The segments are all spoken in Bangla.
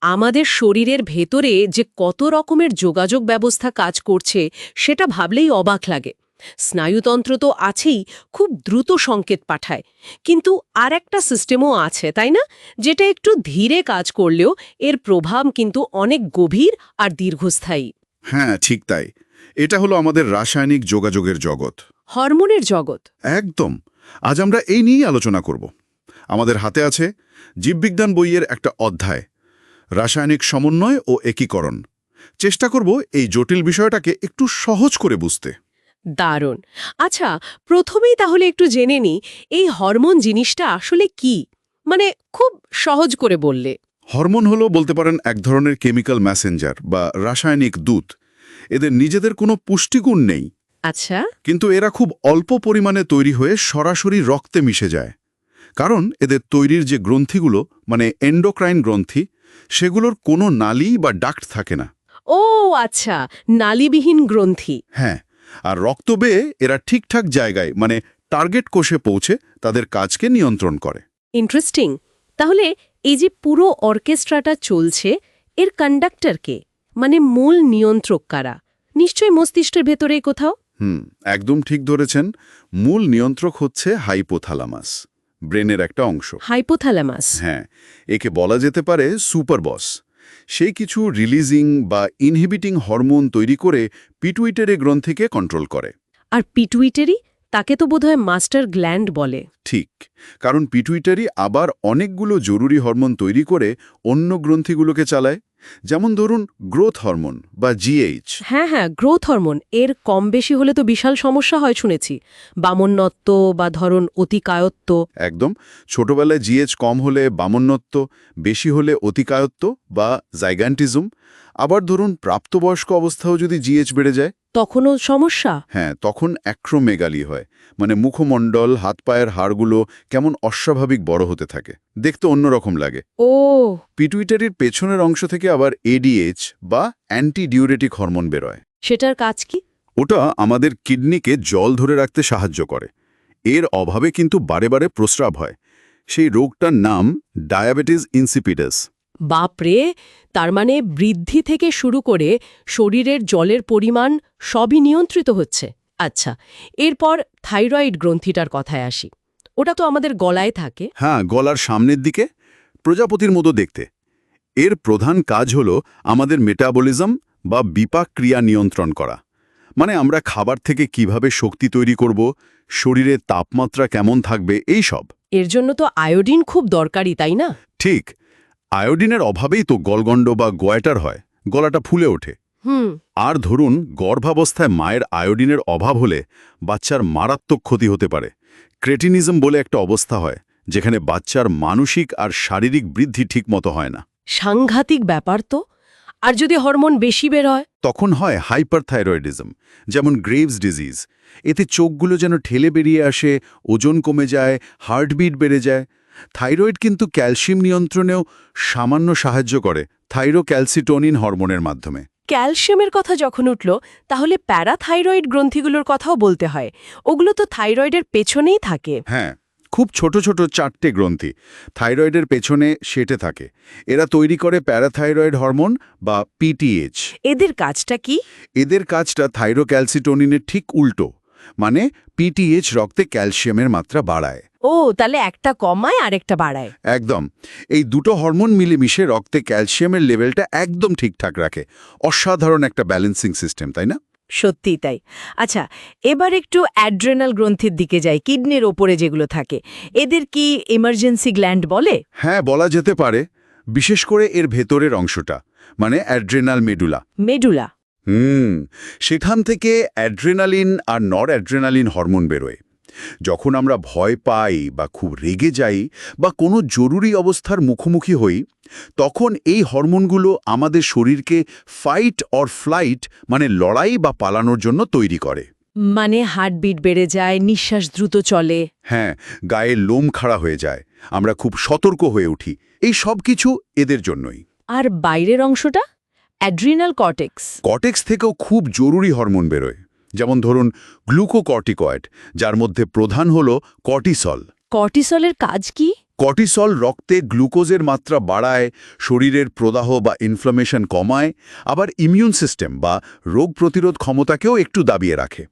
আমাদের শরীরের ভেতরে যে কত রকমের যোগাযোগ ব্যবস্থা কাজ করছে সেটা ভাবলেই অবাক লাগে। স্নায়ুতন্ত্র তো আছেই, খুব দ্রুত সংকেত পাঠায়, কিন্তু আর একটা সিস্টেমও আছে, তাই না, যেটা একটু ধীরে কাজ করলেও এর প্রভাব কিন্তু অনেক গভীর আর দীর্ঘস্থায়ী। হ্যাঁ, ঠিক তাই। এটা হলো আমাদের রাসায়নিক যোগাযোগের জগৎ। হরমোনের জগৎ। একদম। আজ আমরা এই নিয়েই আলোচনা করব। আমাদের হাতে আছে জীববিজ্ঞান বইয়ের একটা অধ্যায়, রাসায়নিক সমন্বয় ও একীকরণ। চেষ্টা করব এই জটিল বিষয়টাকে একটু সহজ করে বুঝতে। দারুণ। আচ্ছা, প্রথমেই তাহলে একটু জেনে নিই, এই হরমোন জিনিসটা আসলে কি, মানে খুব সহজ করে বললে। হরমোন হলো বলতে পারেন এক ধরনের কেমিক্যাল মেসেঞ্জার বা রাসায়নিক দূত। এদের নিজেদের কোনো পুষ্টিগুণ নেই, আচ্ছা। কিন্তু এরা খুব অল্প পরিমাণে তৈরি হয়ে সরাসরি রক্তে মিশে যায়। কারণ এদের তৈরির যে গ্রন্থিগুলো, মানে এন্ডোক্রাইন গ্রন্থি, সেগুলোর কোনো নালী বা ডাক্ট থাকে না। ও আচ্ছা, নালীবিহীন গ্রন্থি। হ্যাঁ, আর রক্ত বেয়ে এরা ঠিকঠাক জায়গায়, মানে টার্গেট কোষে পৌঁছে তাদের কাজকে নিয়ন্ত্রণ করে। ইন্টারেস্টিং। তাহলে এই যে পুরো অর্কেস্ট্রাটা চলছে, এর কন্ডাক্টর কে, মানে মূল নিয়ন্ত্রক কারা? নিশ্চয়ই মস্তিষ্কের ভেতরেই কোথাও। একদম ঠিক ধরেছেন। মূল নিয়ন্ত্রক হচ্ছে হাইপোথ্যালামাস, ব্রেনের একটা অংশ। হাইপোথ্যালামাস। হ্যাঁ, একে বলা যেতে পারে সুপার বস। সেই কিছু রিলিজিং বা ইনহিবিটিং হরমোন তৈরি করে পিটুইটারি গ্রন্থিকে কন্ট্রোল করে। আর পিটুইটারি, তাকে তো বোধহয় মাস্টার গ্ল্যান্ড বলে। ঠিক, কারণ পিটুইটারি আবার অনেকগুলো জরুরি হরমোন তৈরি করে অন্য গ্রন্থিগুলোকে চালায়। যেমন ধরুন গ্রোথ হরমোন বা জিএইচ। হ্যাঁ হ্যাঁ, গ্রোথ হরমোন। এর কম বেশি হলে তো বিশাল সমস্যা হয় শুনেছি, বামন্নত্ব বা ধরুন অতিকায়ত্ব। একদম। ছোটবেলায় জিএইচ কম হলে বামন্নত্ব, বেশি হলে অতিকায়ত্ব বা জাইগান্টিজম। আবার ধরুন প্রাপ্তবয়স্ক অবস্থাও যদি জিএইচ বেড়ে যায়, তখনও সমস্যা। হ্যাঁ, তখন অ্যাক্রোমেগালি হয়, মানে মুখমণ্ডল, হাত পায়ের হাড়গুলো কেমন অস্বাভাবিক বড় হতে থাকে, দেখতে অন্যরকম লাগে। ও। পিটুইটারির পেছনের অংশ থেকে আবার এডিএইচ বা অ্যান্টি ডিউরেটিক হরমোন বেরোয়। সেটার কাজ কি? ওটা আমাদের কিডনিকে জল ধরে রাখতে সাহায্য করে। এর অভাবে কিন্তু বারে বারে প্রস্রাব হয়। সেই রোগটার নাম ডায়াবেটিস ইনসিপিডাস। বাপরে, তার মানে বৃদ্ধি থেকে শুরু করে শরীরের জলের পরিমাণ সবই নিয়ন্ত্রিত হচ্ছে। আচ্ছা, এরপর থাইরয়েড গ্রন্থিটার কথায় আসি। ওটা তো আমাদের গলায় থাকে। হ্যাঁ, গলার সামনের দিকে, প্রজাপতির মতো দেখতে। এর প্রধান কাজ হল আমাদের মেটাবলিজম বা বিপাক ক্রিয়া নিয়ন্ত্রণ করা। মানে আমরা খাবার থেকে কিভাবে শক্তি তৈরি করব, শরীরের তাপমাত্রা কেমন থাকবে, এই সব। এর জন্য তো আয়োডিন খুব দরকারি, তাই না? ঠিক, আয়োডিনের অভাবেই তো গলগণ্ড বা গয়টার হয়, গলাটা ফুলে ওঠে। আর ধরুন গর্ভাবস্থায় মায়ের আয়োডিনের অভাব হলে বাচ্চার মারাত্মক ক্ষতি হতে পারে। ক্রেটিনিজম বলে একটা অবস্থা হয়, যেখানে বাচ্চার মানসিক আর শারীরিক বৃদ্ধি ঠিকমতো হয় না। সাংঘাতিক ব্যাপার তো। আর যদি হরমোন বেশি বের হয়? তখন হয় হাইপারথাইরয়েডিজম, যেমন গ্রেভস ডিজিজ। এতে চোখগুলো যেন ঠেলে বেরিয়ে আসে, ওজন কমে যায়, হার্টবিট বেড়ে যায়। থাইরয়েড কিন্তু ক্যালসিয়াম নিয়ন্ত্রণেও সামান্য সাহায্য করে, থাইরোক্যালসিটোনিন হরমোনের মাধ্যমে। ক্যালসিয়ামের কথা যখন উঠল, তাহলে প্যারাথাইরয়েড গ্রন্থিগুলোর কথাও বলতে হয়। ওগুলো তো থাইরয়েডের পেছনেই থাকে। হ্যাঁ, খুব ছোট ছোট 4টে গ্রন্থি থাইরয়েডের পেছনে সেটে থাকে। এরা তৈরি করে প্যারাথাইরয়েড হরমোন বা পিটিএইচ। এদের কাজটা কি? এদের কাজটা থাইরোক্যালসিটোনিনের ঠিক উল্টো, মানে পিটিএইচ রক্তে ক্যালসিয়ামের মাত্রা বাড়ায়। ও, তাহলে একটা কমায় আর একটা বাড়ায়। একদম। এই দুটো হরমোন মিলেমিশে রক্তে ক্যালসিয়ামের লেভেলটা একদম ঠিকঠাক রাখে। অসাধারণ একটা ব্যালেন্সিং সিস্টেম, তাই না? সত্যিই তাই। আচ্ছা, এবার একটু অ্যাড্রেনাল গ্রন্থির দিকে যাই, কিডনির ওপরে যেগুলো থাকে। এদের কি ইমার্জেন্সি গ্ল্যান্ড বলে? হ্যাঁ, বলা যেতে পারে। বিশেষ করে এর ভেতরের অংশটা, মানে অ্যাড্রেনাল মেডুলা। মেডুলা। সেখান থেকে অ্যাড্রেনালিন আর নর অ্যাড্রেনালিন হরমোন বেরোয়। যখন আমরা ভয় পাই বা খুব রেগে যাই বা কোনো জরুরি অবস্থার মুখোমুখি হই, তখন এই হরমোনগুলো আমাদের শরীরকে ফাইট অর ফ্লাইট, মানে লড়াই বা পালানোর জন্য তৈরি করে। মানে হার্টবিট বেড়ে যায়, নিঃশ্বাস দ্রুত চলে। হ্যাঁ, গায়ের লোম খাড়া হয়ে যায়, আমরা খুব সতর্ক হয়ে উঠি। এই সব কিছু এদের জন্যই। আর বাইরের অংশটা, অ্যাড্রিনাল কর্টেক্স। কর্টেক্স থেকেও খুব জরুরি হরমোন বেরোয়। যেমন ধরুন গ্লুকোকর্টিকয়েড, যার মধ্যে প্রধান হল কর্টিসল। কর্টিসলের কাজ কি? কর্টিসল রক্তে গ্লুকোজের মাত্রা বাড়ায়, শরীরের প্রদাহ বা ইনফ্লামেশন কমায়, আবার ইমিউন সিস্টেম বা রোগ প্রতিরোধ ক্ষমতাকেও একটু দাবিয়ে রাখে।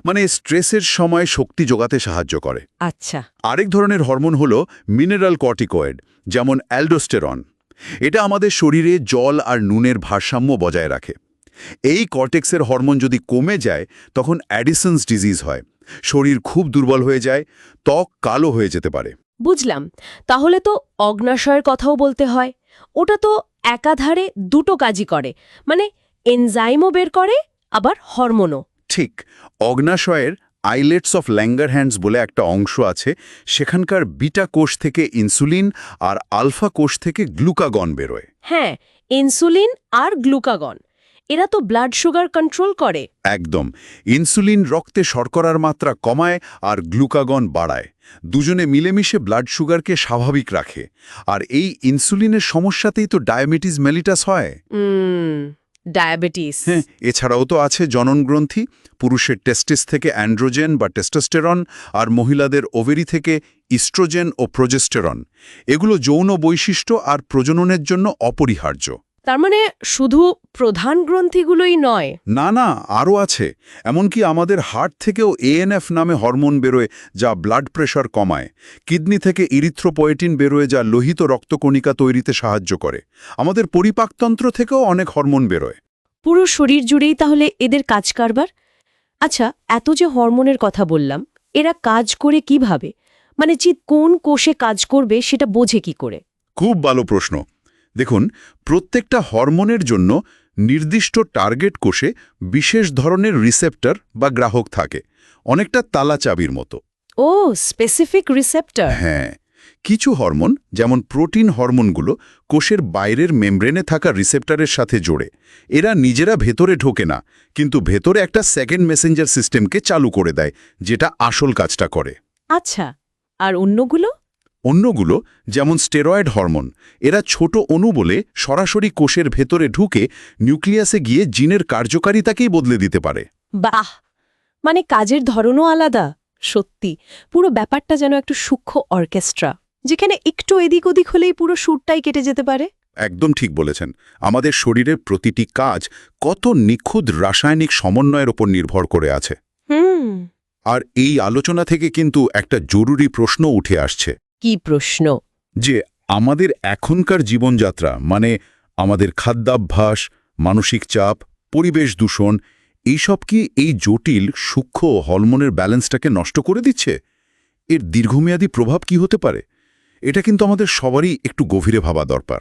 মানে স্ট্রেসের সময় শক্তি যোগাতে সাহায্য করে। আচ্ছা। আরেক ধরনের হরমোন হলো মিনারেল কর্টিকয়েড, যেমন অ্যালডোস্টেরন। এটা আমাদের শরীরে জল আর নুনের ভারসাম্য বজায় রাখে। এই কর্টেক্সের হরমোন যদি কমে যায় তখন অ্যাডিসনস ডিজিজ হয়, শরীর খুব দুর্বল হয়ে যায়, ত্বক কালো হয়ে যেতে পারে। বুঝলাম। তাহলে তো অগ্ন্যাশয়ের কথাও বলতে হয়। ওটা তো একাধারে দুটো কাজই করে, মানে এনজাইমও বের করে আবার হরমোনও। ঠিক, অগ্ন্যাশয়ের আইলেটস অফ ল্যাঙ্গারহ্যান্ডস বলে একটা অংশ আছে, সেখানকার বিটা কোষ থেকে ইনসুলিন আর আলফা কোষ থেকে গ্লুকাগন বেরোয়। হ্যাঁ, ইনসুলিন আর গ্লুকাগন, এরা তো ব্লাড সুগার কন্ট্রোল করে। একদম, ইনসুলিন রক্তে শর্করার মাত্রা কমায় আর গ্লুকাগন বাড়ায়। দুজনে মিলেমিশে ব্লাড সুগারকে স্বাভাবিক রাখে। আর এই ইনসুলিনের সমস্যাতেই তো ডায়াবেটিস মেলিটাস হয়। ডায়াবেটিস। হ্যাঁ, এছাড়াও তো আছে জননগ্রন্থি, পুরুষের টেস্টিস থেকে অ্যান্ড্রোজেন বা টেস্টোস্টেরন, আর মহিলাদের ওভেরি থেকে ইস্ট্রোজেন ও প্রোজেস্টেরন। এগুলো যৌন বৈশিষ্ট্য আর প্রজননের জন্য অপরিহার্য। তার মানে শুধু প্রধান গ্রন্থিগুলোই নয়? না না, আরও আছে। এমনকি আমাদের হার্ট থেকেও এএনএফ নামে হরমোন বেরোয়, যা ব্লাড প্রেশার কমায়। কিডনি থেকে ইরিথ্রোপয়েটিন বেরোয়, যা লোহিত রক্তকণিকা তৈরিতে সাহায্য করে। আমাদের পরিপাকতন্ত্র থেকেও অনেক হরমোন বেরোয়। পুরো শরীর জুড়েই তাহলে এদের কাজ কারবার। আচ্ছা, এত যে হরমোনের কথা বললাম, এরা কাজ করে কিভাবে? মানে চিত কোন কোষে কাজ করবে সেটা বোঝে কি করে? খুব ভালো প্রশ্ন। দেখুন, প্রত্যেকটা হরমোনের জন্য নির্দিষ্ট টার্গেট কোষে বিশেষ ধরনের রিসেপ্টর বা গ্রাহক থাকে, অনেকটা তালা চাবির মতো। ও, স্পেসিফিক রিসেপ্টর। হ্যাঁ, কিছু হরমোন যেমন প্রোটিন হরমোনগুলো কোষের বাইরের মেমব্রেনে থাকা রিসেপ্টরের সাথে জোড়ে। এরা নিজেরা ভেতরে ঢোকে না, কিন্তু ভেতরে একটা সেকেন্ড মেসেঞ্জার সিস্টেমকে চালু করে দেয়, যেটা আসল কাজটা করে। আচ্ছা, আর অন্যগুলো? অন্যগুলো যেমন স্টেরয়েড হরমোন, এরা ছোট অণু বলে সরাসরি কোষের ভেতরে ঢুকে নিউক্লিয়াসে গিয়ে জিনের কার্যকারিতাকেই বদলে দিতে পারে। বাহ, মানে কাজের ধরনও আলাদা। সত্যি, পুরো ব্যাপারটা যেন একটু সূক্ষ্ম অর্কেস্ট্রা, যেখানে একটু এদিক ওদিক হলেই পুরো সুরটাই কেটে যেতে পারে। একদম ঠিক বলেছেন। আমাদের শরীরের প্রতিটি কাজ কত নিখুঁত রাসায়নিক সমন্বয়ের ওপর নির্ভর করে আছে। আর এই আলোচনা থেকে কিন্তু একটা জরুরি প্রশ্ন উঠে আসছে। কি প্রশ্ন? যে আমাদের এখনকার জীবনযাত্রা, মানে আমাদের খাদ্যাভ্যাস, মানসিক চাপ, পরিবেশ দূষণ, এইসব কি এই জটিল সূক্ষ্ম হরমোনের ব্যালেন্সটাকে নষ্ট করে দিচ্ছে? এর দীর্ঘমেয়াদী প্রভাব কি হতে পারে? এটা কিন্তু আমাদের সবারই একটু গভীরে ভাবা দরকার।